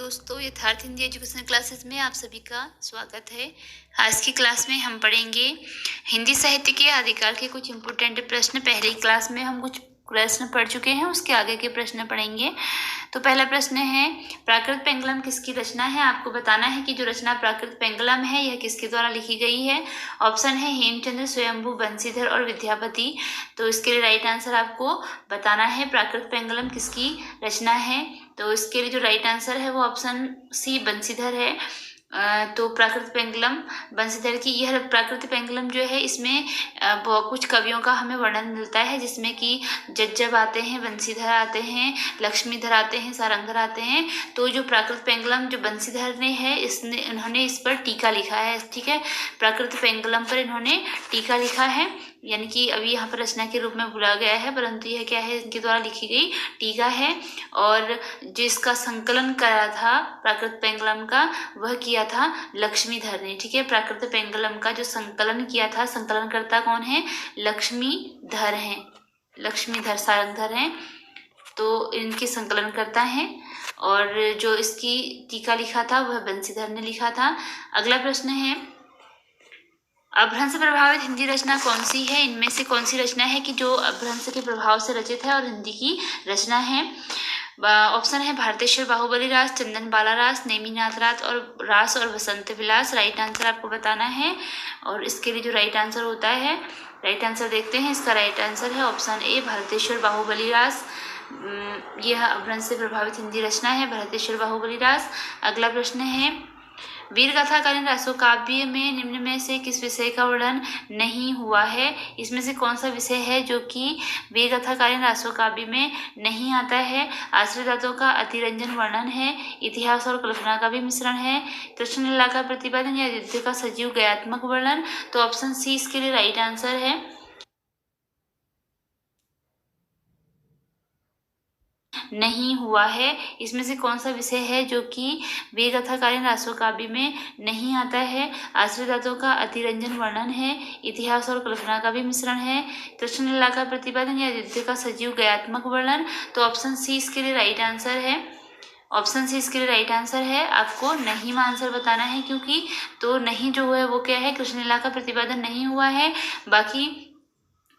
दोस्तों, यथार्थ Hindi education classes में आप सभी का स्वागत है। आज की क्लास में हम पढ़ेंगे हिंदी साहित्य के आदिकाल के कुछ इम्पोर्टेंट प्रश्न। पहले क्लास में हम कुछ प्रश्न पढ़ चुके हैं, उसके आगे के प्रश्न पढ़ेंगे। तो पहला प्रश्न है, प्राकृत पेंगलम किसकी रचना है? आपको बताना है कि जो रचना प्राकृत पेंगलम है यह किसके द्वारा लिखी गई है। ऑप्शन है हेमचंद्र, स्वयंभू, बंसीधर और विद्यापति। तो इसके लिए राइट आंसर आपको बताना है प्राकृत पेंगलम किसकी रचना है। तो इसके लिए जो राइट आंसर है वो ऑप्शन सी बंसीधर है। तो प्राकृत पेंगलम बंसीधर की यह प्राकृत पेंगलम जो है, इसमें कुछ कवियों का हमें वर्णन मिलता है, जिसमें कि जज्जब आते हैं, बंसीधर आते हैं, लक्ष्मीधर आते हैं, सारंगधर आते हैं। तो जो प्राकृत पेंगलम जो बंसीधर ने है, इन्होंने इस पर टीका लिखा है। ठीक है, प्राकृत पेंगलम पर इन्होंने टीका लिखा है, यानी कि अभी यहाँ पर रचना के रूप में भूला गया है, परंतु यह क्या है, इनके द्वारा लिखी गई टीका है। और जिसका संकलन करा था प्राकृत पेंगलम का, वह किया था लक्ष्मीधर ने। ठीक है, प्राकृत पेंगलम का जो संकलन किया था, संकलनकर्ता कौन है? लक्ष्मीधर हैं, लक्ष्मीधर सारंगधर हैं, तो इनके संकलनकर्ता हैं। और जो इसकी टीका लिखा था वह बंसीधर ने लिखा था। अगला प्रश्न है, अपभ्रंश प्रभावित हिंदी रचना कौन सी है? इनमें से कौन सी रचना है कि जो अपभ्रंश के प्रभाव से रचित है और हिंदी की रचना है? ऑप्शन है भारतेश्वर बाहुबली रास, चंदन बाला रास, नेमिनाथ रास और वसंत विलास। राइट आंसर आपको बताना है। और इसके लिए जो राइट आंसर होता है, राइट आंसर देखते हैं। इसका राइट आंसर है ऑप्शन ए भारतेश्वर बाहुबली रास। यह अपभ्रंश से प्रभावित हिंदी रचना है, भारतेश्वर बाहुबली रास। अगला प्रश्न है, वीरगाथाकालीन रासो काव्य में निम्न में से किस विषय का वर्णन नहीं हुआ है? इसमें से कौन सा विषय है जो कि वीरगाथाकालीन रासो काव्य में नहीं आता है? आश्रय तत्वों का अतिरंजन वर्णन है, इतिहास और कल्पना का भी मिश्रण है, कृष्ण लीला का प्रतिपादन या युद्ध का सजीव गयात्मक वर्णन। तो ऑप्शन सी इसके लिए राइट आंसर है। नहीं हुआ है। इसमें से कौन सा विषय है जो कि वीरगाथाकालीन रासो काव्य में नहीं आता है? आश्रय तत्वों का अतिरंजन वर्णन है, इतिहास और कल्पना का भी मिश्रण है, कृष्ण लीला का प्रतिपादन या युद्ध का सजीव गयात्मक वर्णन। तो ऑप्शन सी इसके लिए राइट आंसर है। ऑप्शन सी इसके लिए राइट आंसर है। आपको नहीं में आंसर बताना है, क्योंकि तो नहीं जो है वो क्या है, कृष्ण लीला का प्रतिपादन नहीं हुआ है। बाकी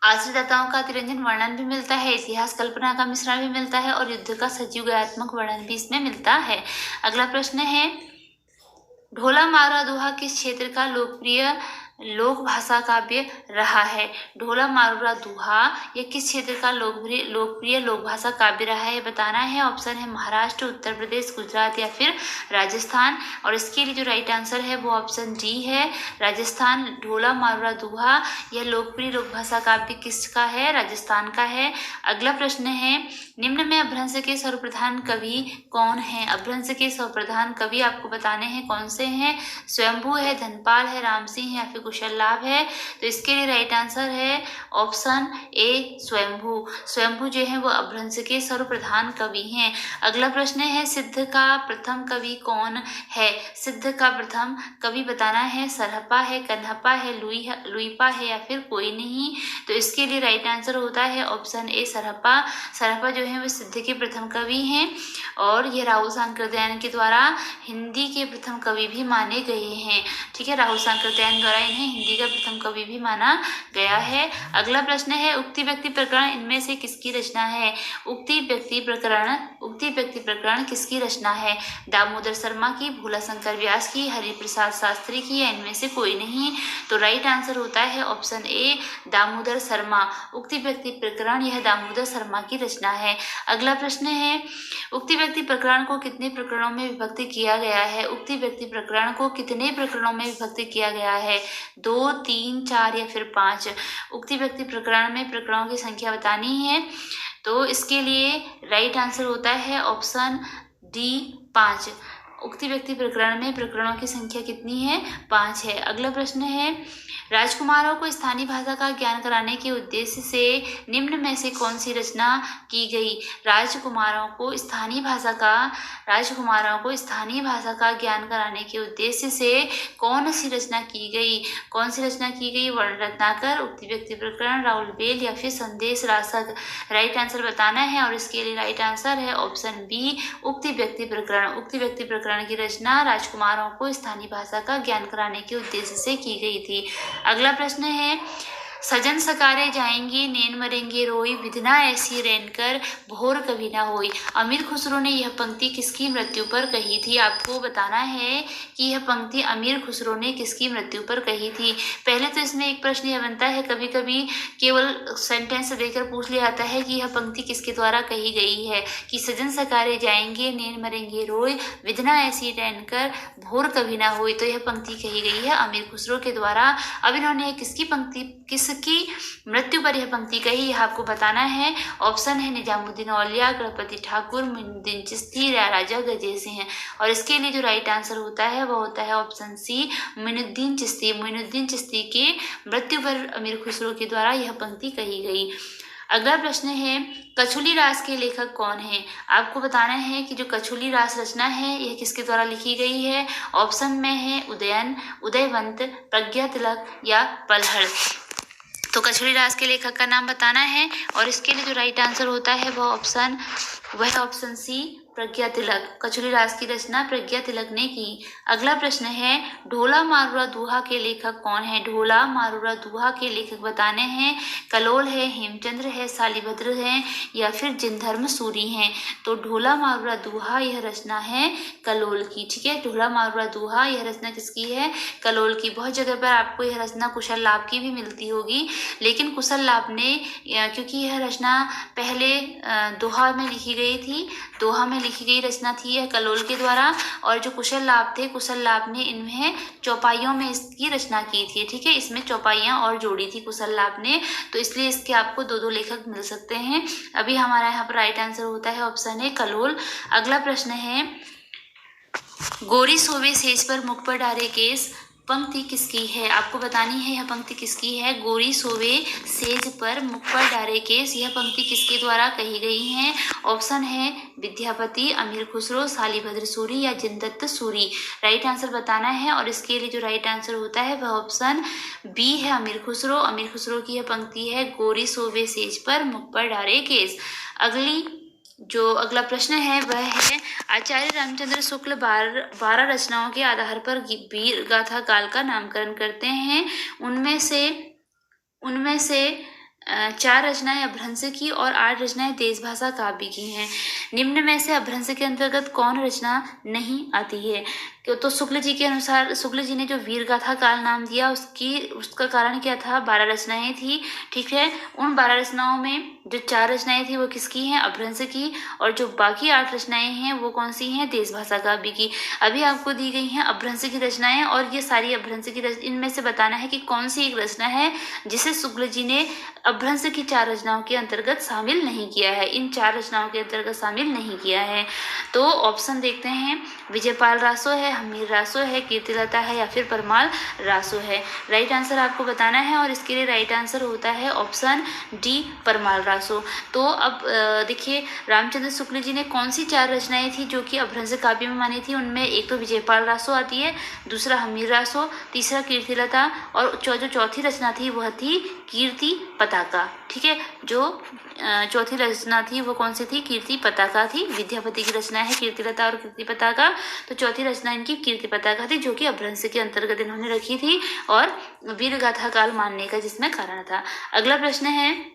आश्रितताओं का अतिरंजन वर्णन भी मिलता है, इतिहास कल्पना का मिश्रण भी मिलता है और युद्ध का सजीव गयात्मक वर्णन भी इसमें मिलता है। अगला प्रश्न है, ढोला मारुआ दोहा किस क्षेत्र का लोकप्रिय लोक भाषा काव्य रहा है? ढोला मारुआ दोहा ये किस क्षेत्र का लोकप्रिय लोक भाषा काव्य रहा है, बताना है। ऑप्शन है महाराष्ट्र, उत्तर प्रदेश, गुजरात या फिर राजस्थान। और इसके लिए जो राइट आंसर है वो ऑप्शन डी है, राजस्थान। ढोला मारुआ दोहा यह लोकप्रिय लोक भाषा काव्य किसका है? राजस्थान का है। अगला प्रश्न है, निम्न में अपभ्रंश के सर्वप्रधान कवि कौन है? अपभ्रंश के सर्वप्रधान कवि आपको बताने हैं कौन से हैं। स्वयंभू है, धनपाल है, राम सिंह या फिर कुशल लाभ है। तो इसके लिए राइट आंसर है ऑप्शन ए स्वयंभू। स्वयंभू जो है वो अपभ्रंश के सर्वप्रधान कवि हैं। अगला प्रश्न है, सिद्ध का प्रथम कवि कौन है? सिद्ध का प्रथम कवि बताना है। सरहप्पा है, कन्हप्पा है, लुईपा है या फिर कोई नहीं। तो इसके लिए राइट आंसर होता है ऑप्शन ए स्वरहप्पा। स्वरहप्पा जो है वो सिद्ध के प्रथम कवि हैं और ये राहुल सांकृत्यायन के द्वारा हिंदी के प्रथम कवि भी माने गए हैं। ठीक है, राहुल सांकृत्यायन द्वारा इन्हें हिंदी का प्रथम कवि भी माना गया है। अगला प्रश्न है, उक्ति व्यक्ति प्रकरण इनमें से किसकी रचना है? उक्ति व्यक्ति प्रकरण किसकी रचना है? दामोदर शर्मा की, भोला शंकर व्यास की, हरिप्रसाद शास्त्री की या इनमें से कोई नहीं। तो राइट आंसर होता है ऑप्शन ए दामोदर शर्मा। उक्ति व्यक्ति प्रकरण यह दामोदर शर्मा की रचना है। अगला प्रश्न है, उक्ति व्यक्ति प्रकरण को कितने प्रकरणों में विभक्त किया गया है? उक्ति व्यक्ति प्रकरण को कितने प्रकरणों में विभक्त किया गया है? 2, 3, 4 या फिर 5। उक्ति व्यक्ति प्रकरण में प्रकरणों की संख्या बतानी है। तो इसके लिए राइट आंसर होता है ऑप्शन डी 5। उक्ति व्यक्ति प्रकरण में प्रकरणों की संख्या कितनी है? 5 है। अगला प्रश्न है, राजकुमारों को स्थानीय भाषा का ज्ञान कराने के उद्देश्य से निम्न में से कौन सी रचना की गई? राजकुमारों को स्थानीय भाषा का ज्ञान कराने के उद्देश्य से कौन सी रचना की गई? कौन सी रचना की गई? वर्ण रत्नाकर, उक्ति व्यक्ति प्रकरण, राउल बेल या फिर संदेश रासक? राइट आंसर बताना है और इसके लिए राइट आंसर है ऑप्शन बी, उक्ति व्यक्ति प्रकरण। उक्ति व्यक्ति प्रकरण की रचना राजकुमारों को स्थानीय भाषा का ज्ञान कराने के उद्देश्य से की गई थी। अगला प्रश्न है, सजन सकारे जाएंगे नैन मरेंगे रोई, विधना ऐसी रैनकर भोर कभी ना होई। अमीर खुसरो ने यह पंक्ति किसकी मृत्यु पर कही थी? आपको बताना है कि यह पंक्ति अमीर खुसरो ने किसकी मृत्यु पर कही थी। पहले तो इसमें एक प्रश्न यह बनता है, कभी कभी केवल सेंटेंस देकर पूछ लिया जाता है कि यह पंक्ति किसके द्वारा कही गई है, कि सजन सकारे जाएंगे नैन मरेंगे रोई, विधना ऐसी रैनकर भोर कभी ना होई। तो यह पंक्ति कही गई है अमीर खुसरो के द्वारा। अब इन्होंने किसकी मृत्यु पर यह पंक्ति कही, यह आपको बताना है। ऑप्शन है निजामुद्दीन औलिया, गणपति ठाकुर, मोइनुद्दीन चिश्ती या राजा गजेर सिंह। और इसके लिए जो राइट आंसर होता है वह होता है ऑप्शन सी, मोइनुद्दीन चिश्ती। मोइनुद्दीन चिश्ती की मृत्यु पर अमीर खुसरो के द्वारा यह पंक्ति कही गई। अगला प्रश्न है, कछुली रास के लेखक कौन है? आपको बताना है कि जो कछुली रास रचना है यह किसके द्वारा लिखी गई है। ऑप्शन में है उदयन, उदयवंत, प्रज्ञा तिलक या पलहड़। तो कछुली रास के लेखक का नाम बताना है और इसके लिए जो राइट आंसर होता है वह ऑप्शन सी, प्रज्ञा तिलक। कछुली रास की रचना प्रज्ञा तिलक ने की। अगला प्रश्न है, ढोला मारूरा दोहा के लेखक कौन है? ढोला मारूरा दोहा के लेखक बताने हैं। कलोल है, हेमचंद्र है, शालिभद्र है या फिर जिनधर्म सूरी हैं। तो ढोला मारूरा दोहा यह रचना है कलोल की। ठीक है, ढोला मारूरा दोहा यह रचना किसकी है? कलोल की। बहुत जगह पर आपको यह रचना कुशल लाभ की भी मिलती होगी, लेकिन कुशल लाभ ने, क्योंकि यह रचना पहले दोहा में लिखी गई थी, दोहा में लिखी गई रचना थी यह कलोल के द्वारा, और जो कुशल लाभ थे, कुशल लाभ ने इनमें चौपाइयों में इसकी रचना की थी। ठीक है, इसमें चौपाइयाँ और जोड़ी थी कुशल लाभ ने, तो इसलिए इसके आपको दो लेखक मिल सकते हैं। अभी हमारा यहाँ पर राइट आंसर होता है ऑप्शन ए, कलोल। अगला प्रश्न है, गोरी सोवे सेज पर मुख पर डारे केस पंक्ति किसकी है? आपको बतानी है यह पंक्ति किसकी है। गोरी सोवे सेज पर मुख पर डारे केस, यह पंक्ति किसके द्वारा कही गई है। ऑप्शन है विद्यापति, अमीर खुसरो, शालिभद्र सूरी या जिनदत्त सूरी। राइट आंसर बताना है और इसके लिए जो राइट आंसर होता है वह ऑप्शन बी है, अमीर खुसरो। अमीर खुसरो की यह पंक्ति है, गोरी सोवे सेज पर मुख पर डारे केस। अगला प्रश्न है वह है, आचार्य रामचंद्र शुक्ल 12 रचनाओं के आधार पर वीर गाथा काल का नामकरण करते हैं। उनमें से 4 रचनाएं अभ्रंश की और 8 रचनाएं देशभाषा काव्य की हैं। निम्न में से अभ्रंश के अंतर्गत कौन रचना नहीं आती है? तो शुक्ल जी के अनुसार, शुक्ल जी ने जो वीर गाथा काल नाम दिया उसका कारण क्या था? 12 रचनाएं थी। ठीक है, उन 12 रचनाओं में जो 4 रचनाएं थी वो किसकी हैं? अभ्रंश की। और जो बाकी 8 रचनाएं हैं वो कौन सी हैं? देशभाषा काव्य की। अभी आपको दी गई हैं अभ्रंश की रचनाएं और ये सारी अभ्रंश की इनमें से बताना है कि कौन सी एक रचना है जिसे शुक्ल जी ने अभ्रंश की 4 रचनाओं के अंतर्गत शामिल नहीं किया है, इन 4 रचनाओं के अंतर्गत शामिल नहीं किया है। तो ऑप्शन देखते हैं, विजयपाल रासो है, हमीर रासो है, कीर्तिलता है या फिर परमाल रासो है। राइट आंसर आपको बताना है और इसके लिए राइट आंसर होता है ऑप्शन डी, परमाल रासो। तो अब देखिए, रामचंद्र शुक्ल जी ने कौन सी 4 रचनाएं थी जो कि अभ्रंश काव्य में मानी थी? उनमें एक तो विजयपाल रासो आती है, दूसरा हमीर रासो, तीसरा कीर्तिलता और जो चौथी रचना थी वह थी कीर्ति पताका। ठीक है, जो चौथी रचना थी वो कौन सी थी? कीर्ति पताका थी। विद्यापति की रचना है कीर्तिलता और कीर्ति पताका, तो चौथी रचना इनकी कीर्ति पताका थी जो कि अभ्रंश के अंतर्गत इन्होंने रखी थी और वीर गाथा काल मानने का जिसमें कारण था। अगला प्रश्न है,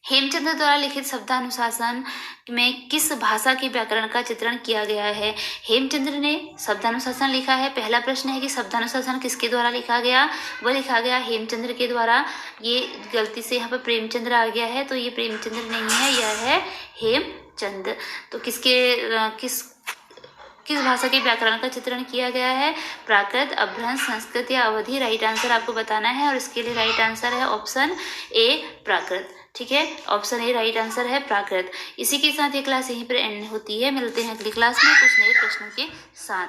हेमचंद्र द्वारा लिखित शब्दानुशासन में किस भाषा के व्याकरण का चित्रण किया गया है? हेमचंद्र ने शब्दानुशासन लिखा है। पहला प्रश्न है कि शब्दानुशासन किसके द्वारा लिखा गया? वह लिखा गया हेमचंद्र के द्वारा। ये गलती से यहाँ पर प्रेमचंद्र आ गया है, तो ये प्रेमचंद्र नहीं है, यह है हेमचंद। तो किस किस भाषा के व्याकरण का चित्रण किया गया है? प्राकृत, अपभ्रंश, संस्कृत या अवधि? राइट आंसर आपको बताना है और इसके लिए राइट आंसर है ऑप्शन ए प्राकृत। ठीक है, ऑप्शन ए राइट आंसर है प्राकृत। इसी के साथ ये क्लास यहीं पर एंड होती है। मिलते हैं अगली क्लास में कुछ नए प्रश्नों के साथ।